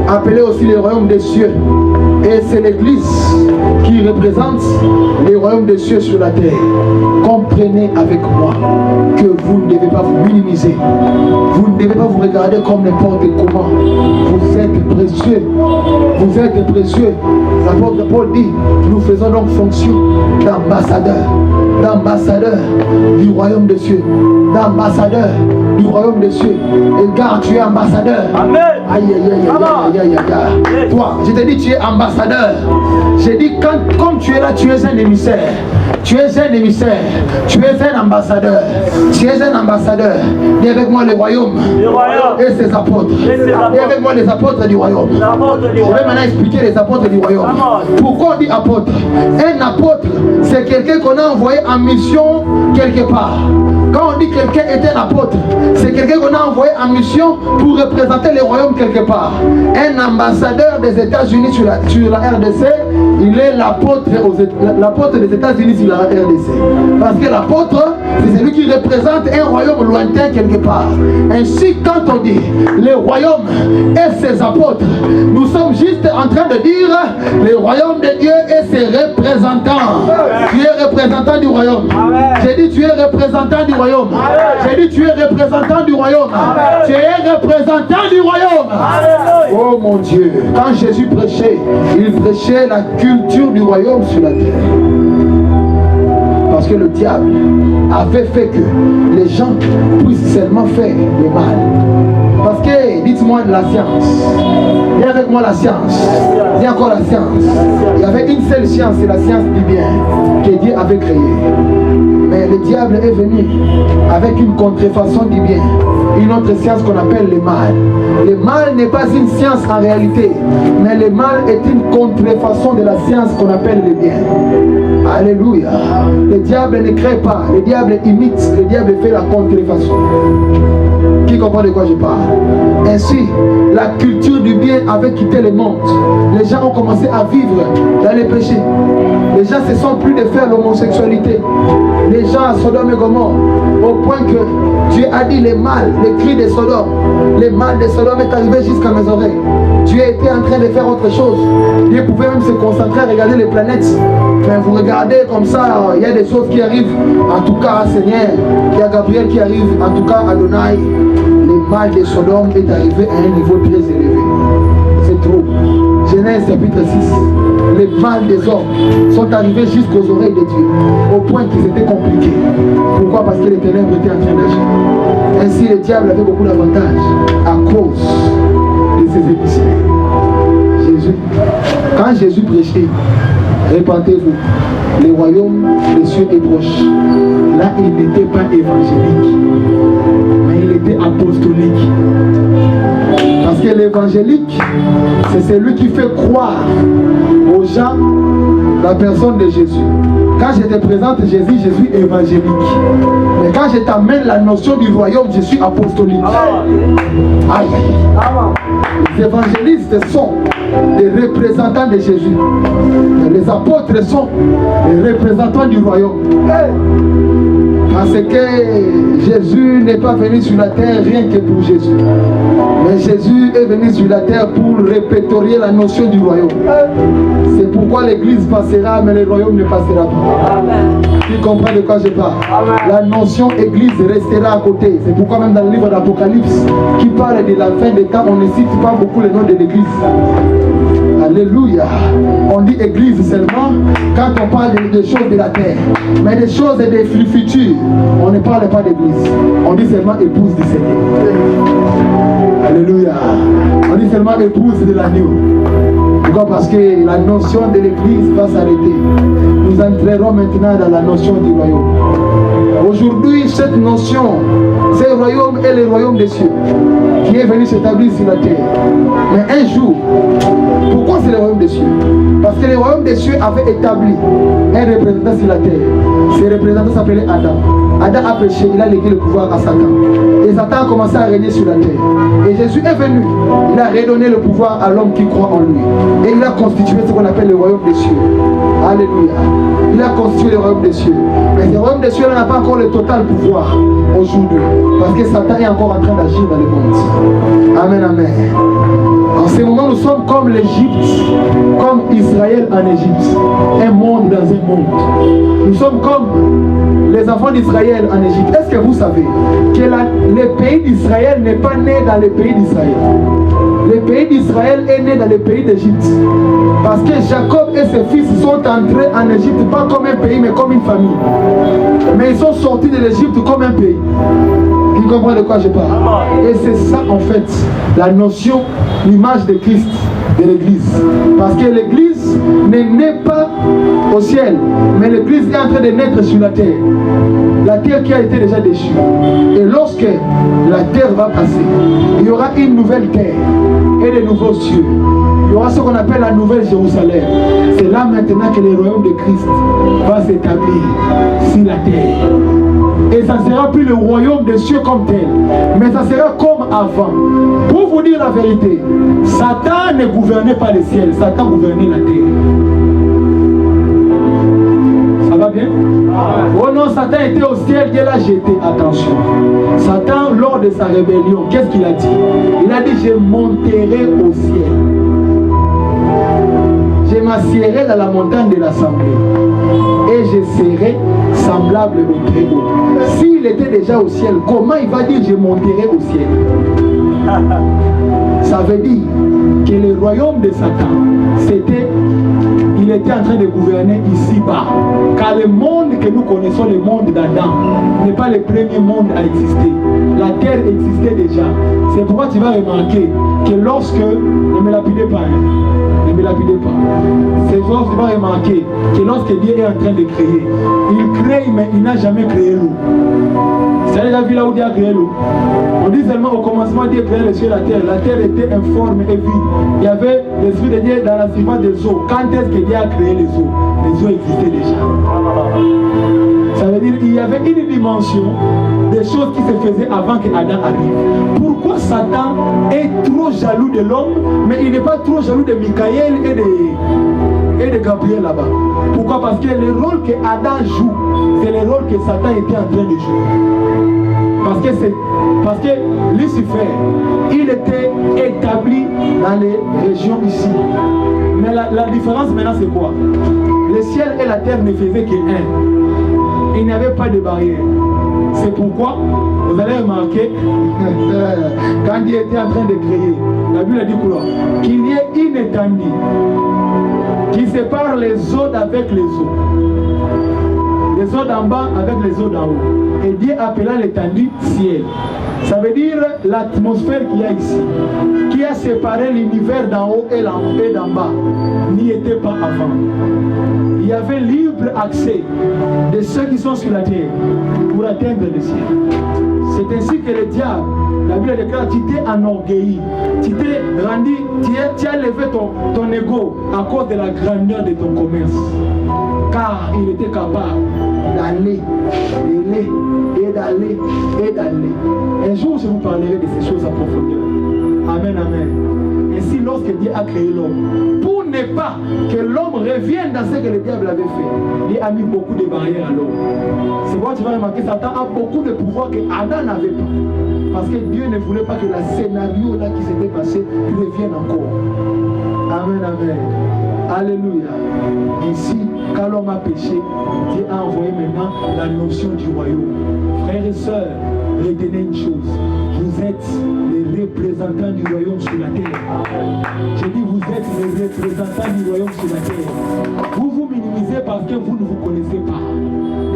Appelé aussi le royaume des cieux. Et c'est l'Église qui représente le royaume des cieux sur la terre. Comprenez avec moi que vous ne devez pas vous minimiser. Vous ne devez pas vous regarder comme n'importe comment. Vous êtes précieux. Vous êtes précieux. L'apôtre Paul dit, nous faisons donc fonction d'ambassadeur. D'ambassadeur du royaume des cieux. D'ambassadeur du royaume des cieux. Et car tu es ambassadeur. Amen. Aïe, aïe, aïe, aïe, aïe, aïe, aïe. Toi, je te dis, tu es ambassadeur. J'ai dit, comme tu es là, tu es un émissaire. Tu es un émissaire. Tu es un ambassadeur. Tu es un ambassadeur. Dis avec moi le royaume. Et ses apôtres. Dis avec moi les apôtres du royaume. Je vais maintenant expliquer les apôtres du royaume. Pourquoi on dit apôtre? Un apôtre, c'est quelqu'un qu'on a envoyé en mission quelque part. Quand on dit quelqu'un est un apôtre, c'est quelqu'un qu'on a envoyé en mission pour représenter le royaume quelque part. Un ambassadeur des États-Unis sur la RDC, il est l'apôtre des États-Unis sur la RDC. Parce que l'apôtre, c'est celui qui représente un royaume lointain quelque part. Ainsi, quand on dit le royaume et ses apôtres, nous sommes juste en train de dire le royaume de Dieu et ses représentants. Tu es représentant du royaume. J'ai dit tu es représentant du royaume. J'ai dit tu es représentant du royaume. Tu es représentant du royaume. Oh mon Dieu. Quand Jésus prêchait, il prêchait la culture du royaume sur la terre. Parce que le diable avait fait que les gens puissent seulement faire le mal. Parce que, dites-moi de la science. Viens avec moi la science. Viens encore la science. Il y avait une seule science, c'est la science du bien que Dieu avait créée. Mais le diable est venu avec une contrefaçon du bien. Une autre science qu'on appelle le mal. Le mal n'est pas une science en réalité, mais le mal est une contrefaçon de la science qu'on appelle le bien. Alléluia. Le diable ne crée pas, le diable imite, le diable fait la contrefaçon. Qui comprend de quoi je parle? Ainsi, la culture du bien avait quitté le monde. Les gens ont commencé à vivre dans les péchés. Les gens se sont plus de faire l'homosexualité. Les gens à Sodome et Gomorrhe, au point que Dieu a dit le mal, le cri de Sodome. Le mal de Sodome est arrivé jusqu'à mes oreilles. Dieu était en train de faire autre chose. Dieu pouvait même se concentrer à regarder les planètes. Mais vous regardez comme ça, il y a des choses qui arrivent. En tout cas, Seigneur, il y a Gabriel qui arrive. En tout cas, Adonai, le mal de Sodome est arrivé à un niveau très élevé. C'est trop. Genèse chapitre 6. Les mal des hommes sont arrivés jusqu'aux oreilles de Dieu, au point qu'ils étaient compliqués. Pourquoi? Parce que les ténèbres étaient en train d'agir. Ainsi, le diable avait beaucoup d'avantages à cause de ses émissaires. Jésus, quand Jésus prêchait, répentez-vous, le royaume des cieux est proche. Là, il n'était pas évangélique, mais il était apostolique. Parce que l'évangélique, c'est celui qui fait croire aux gens la personne de Jésus. Quand je te présente Jésus, je suis évangélique. Mais quand je t'amène la notion du royaume, je suis apostolique. Aïe. Les évangélistes sont les représentants de Jésus. Les apôtres sont les représentants du royaume. Parce que Jésus n'est pas venu sur la terre rien que pour Jésus. Mais Jésus est venu sur la terre pour répertorier la notion du royaume. C'est pourquoi l'église passera, mais le royaume ne passera pas. Tu comprends de quoi je parle? La notion église restera à côté. C'est pourquoi même dans le livre d'Apocalypse, qui parle de la fin des temps, on ne cite pas beaucoup le nom de l'église. Alléluia. On dit église seulement quand on parle des choses de la terre. Mais des choses et des futurs, on ne parle pas d'église. On dit seulement épouse du Seigneur. Alléluia. On dit seulement épouse de l'agneau. Pourquoi? Parce que la notion de l'église va s'arrêter. Nous entrerons maintenant dans la notion du royaume. Aujourd'hui, cette notion, c'est le royaume et le royaume des cieux qui est venu s'établir sur la terre. Mais un jour, pourquoi c'est le royaume des cieux? Parce que le royaume des cieux avait établi un représentant sur la terre. Ce représentant s'appelait Adam. Adam a péché, il a légué le pouvoir à Satan. Et Satan a commencé à régner sur la terre. Et Jésus est venu, il a redonné le pouvoir à l'homme qui croit en lui. Et il a constitué ce qu'on appelle le royaume des cieux. Alléluia. Il a constitué le royaume des cieux. Mais le royaume des cieux n'a pas encore le total pouvoir aujourd'hui. Parce que Satan est encore en train d'agir dans le monde. Amen, amen. En ce moment, nous sommes comme l'Égypte, comme Israël en Égypte. Un monde dans un monde. Nous sommes comme les enfants d'Israël en Égypte. Est-ce que vous savez que le pays d'Israël n'est pas né dans le pays d'Israël? Le pays d'Israël est né dans le pays d'Égypte. Parce que Jacob et ses fils sont entrés en Égypte, pas comme un pays, mais comme une famille. Mais ils sont sortis de l'Égypte comme un pays. Qui comprend de quoi je parle? Et c'est ça en fait, la notion, l'image de Christ, de l'Église. Parce que l'Église ne naît pas au ciel, mais l'Église est en train de naître sur la terre. La terre qui a été déjà déchue. Et lorsque la terre va passer, il y aura une nouvelle terre et de nouveaux cieux. Il y aura ce qu'on appelle la nouvelle Jérusalem. C'est là maintenant que le royaume de Christ va s'établir sur la terre. Et ça ne sera plus le royaume des cieux comme tel, mais ça sera comme avant. Pour vous dire la vérité, Satan ne gouvernait pas le ciel, Satan gouvernait la terre. Ça va bien? Oh non, Satan était au ciel, Dieu l'a jeté. Attention. Satan, lors de sa rébellion, qu'est-ce qu'il a dit? Il a dit, je monterai au ciel. Je m'assiérai dans la montagne de l'assemblée. Et je serai semblable au très haut. S'il était déjà au ciel, comment il va dire je monterai au ciel? Ça veut dire que le royaume de Satan, il était en train de gouverner ici-bas. Car le monde que nous connaissons, le monde d'Adam, n'est pas le premier monde à exister. La terre existait déjà. C'est pourquoi tu vas remarquer que lorsque, ne me lapidez pas, ne me lapidez pas. C'est pourquoi tu vas remarquer que lorsque Dieu est en train de créer, il crée, mais il n'a jamais créé l'eau. Vous avez déjà vu là où Dieu a créé l'eau? On dit seulement au commencement, Dieu créait le ciel et la terre. La terre était informe et vide. Il y avait l'esprit de Dieu dans la surface des eaux. Quand est-ce que Dieu a créé les eaux? Les eaux existaient déjà. Ça veut dire qu'il y avait une dimension des choses qui se faisaient avant que Adam arrive. Pourquoi Satan est trop jaloux de l'homme, mais il n'est pas trop jaloux de Michael et de Gabriel là-bas? Pourquoi? Parce que le rôle que Adam joue, c'est le rôle que Satan était en train de jouer. Parce que Lucifer, il était établi dans les régions ici. Mais la différence maintenant c'est quoi? Le ciel et la terre ne faisaient qu'un. Il n'y avait pas de barrière. C'est pourquoi vous allez remarquer quand Dieu était en train de créer, la Bible a dit quoi? Qu'il y ait une étendue qui sépare les eaux d'avec les eaux. Les eaux d'en bas avec les eaux d'en haut. Et Dieu appela l'étendue ciel. Ça veut dire l'atmosphère qu'il y a ici, qui a séparé l'univers d'en haut et d'en bas, n'y était pas avant. Il y avait libre accès de ceux qui sont sur la terre pour atteindre le ciel. C'est ainsi que le diable, la Bible déclare, tu t'es enorgueilli, tu t'es rendu, tu as levé ton ego à cause de la grandeur de ton commerce. Car il était capable d'aller, d'aller. Un jour, je vous parlerai de ces choses à profondeur. Amen, amen. Ainsi, lorsque Dieu a créé l'homme, pour ne pas que l'homme revienne dans ce que le diable avait fait, Dieu a mis beaucoup de barrières à l'homme. C'est pourquoi tu vas remarquer que Satan a beaucoup de pouvoir que Adam n'avait pas. Parce que Dieu ne voulait pas que le scénario là qui s'était passé revienne encore. Amen, amen. Alléluia. Ici, quand l'homme a péché, Dieu a envoyé maintenant la notion du royaume. Frères et sœurs, retenez une chose. Vous êtes les représentants du royaume sur la terre. J'ai dit, vous êtes les représentants du royaume sur la terre. Vous vous minimisez parce que vous ne vous connaissez pas.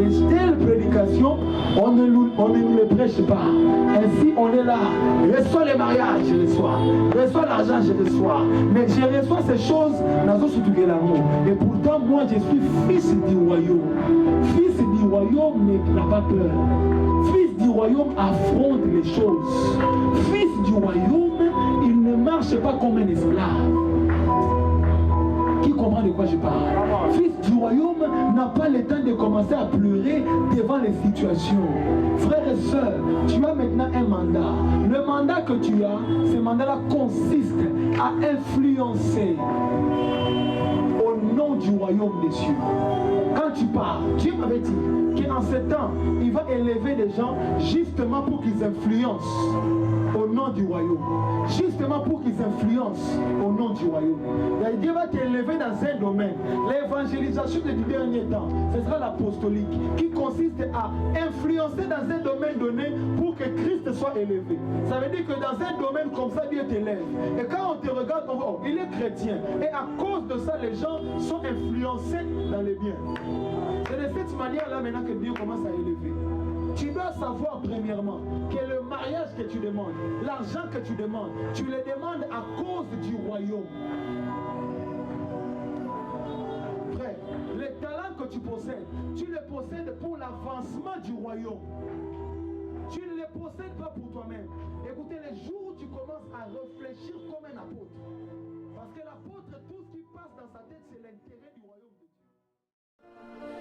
Les telles prédications, on ne nous les prêche pas. Ainsi, on est là. Reçois les mariages, je reçois. Reçois l'argent, je reçois. Mais je reçois ces choses dans un surtout que l'amour. Et pourtant, moi, je suis fils du royaume. Fils du royaume n'a pas peur. Fils du royaume affronte les choses. Fils du royaume, il ne marche pas comme un esclave. Qui comprend de quoi je parle? Fils du royaume n'a pas le temps de commencer à pleurer devant les situations. Frères et sœurs, tu as maintenant un mandat. Le mandat que tu as, ce mandat-là consiste à influencer au nom du royaume des cieux. Quand tu pars, Dieu m'avait dit qu'en ce temps, il va élever des gens justement pour qu'ils influencent au nom du royaume. Justement pour qu'ils influencent au nom du royaume. Et Dieu va t'élever dans un domaine. L'évangélisation du dernier temps, ce sera l'apostolique qui consiste à influencer dans un domaine donné pour que Christ soit élevé. Ça veut dire que dans un domaine comme ça, Dieu t'élève. Et quand on te regarde, on voit, oh, il est chrétien. Et à cause de ça, les gens sont influencés dans les biens. C'est de cette manière-là maintenant que Dieu commence à élever. Tu dois savoir premièrement que le mariage que tu demandes, l'argent que tu demandes, tu le demandes à cause du royaume. Frère, les talents que tu possèdes, tu les possèdes pour l'avancement du royaume. Tu ne les possèdes pas pour toi-même. Écoutez, les jours où tu commences à réfléchir comme un apôtre, parce que l'apôtre, tout ce qui passe dans sa tête, c'est l'intérêt du royaume de Dieu.